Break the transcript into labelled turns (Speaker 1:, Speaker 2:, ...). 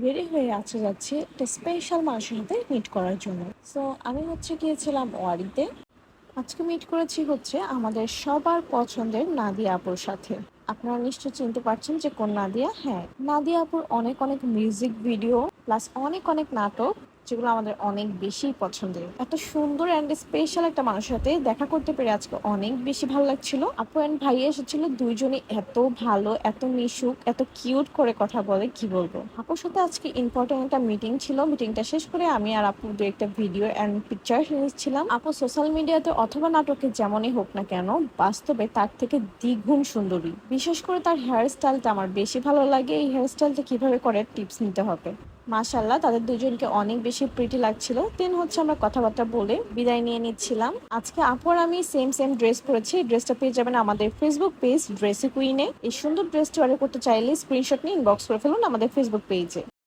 Speaker 1: Ready হয়ে যাচ্ছি একটা স্পেশাল মানুষের সাথে মিট করার জন্য। সো আমি গিয়েছিলাম ওয়ারিতে। আজকে মিট করেছি আমাদের সবার পছন্দের নাদিয়া আপুর সাথে। আপনারা নিশ্চয় চিনতে পারছেন যে কোন নাদিয়া। হ্যাঁ, নাদিয়া আপুর অনেক অনেক মিউজিক ভিডিও প্লাস অনেক অনেক নাটক, যেগুলো আমাদের অনেক বেশি পছন্দের। এত সুন্দর অ্যান্ড স্পেশাল একটা মানুষের সাথে দেখা করতে পেরে আজকে অনেক বেশি ভালো লাগছিল। আপু অ্যান্ড ভাইয়া এসেছিল, দুইজনই এত ভালো, এত মিশুক, এত কিউট করে কথা বলে, কি বলবো। আপুর সাথে আজকে ইম্পর্টেন্ট একটা মিটিং ছিল। মিটিংটা শেষ করে আমি আর আপু দু একটা ভিডিও অ্যান্ড পিকচার নিচ্ছিলাম। আপু সোশ্যাল মিডিয়াতে অথবা নাটকে যেমনই হোক না কেন, বাস্তবে তার থেকে দ্বিগুণ সুন্দরী। বিশেষ করে তার হেয়ার স্টাইলটা আমার বেশি ভালো লাগে। এই হেয়ার স্টাইলটা কিভাবে করে টিপস নিতে হবে। মাশাল্লাহ, তাদের দুজনকে অনেক বেশি প্রিটি লাগছিল। দেন আমরা কথাবার্তা বলে বিদায় নিয়ে নিচ্ছিলাম। আজকে আপু আর আমি সেম সেম ড্রেস পরেছি। এই ড্রেসটা পেয়ে যাবেন আমাদের ফেসবুক পেজ ড্রেসি কুইনে। এই সুন্দর ড্রেসটি অর্ডার করতে চাইলে স্ক্রিনশট নিয়ে ইনবক্স করে ফেলুন আমাদের ফেসবুক পেজে।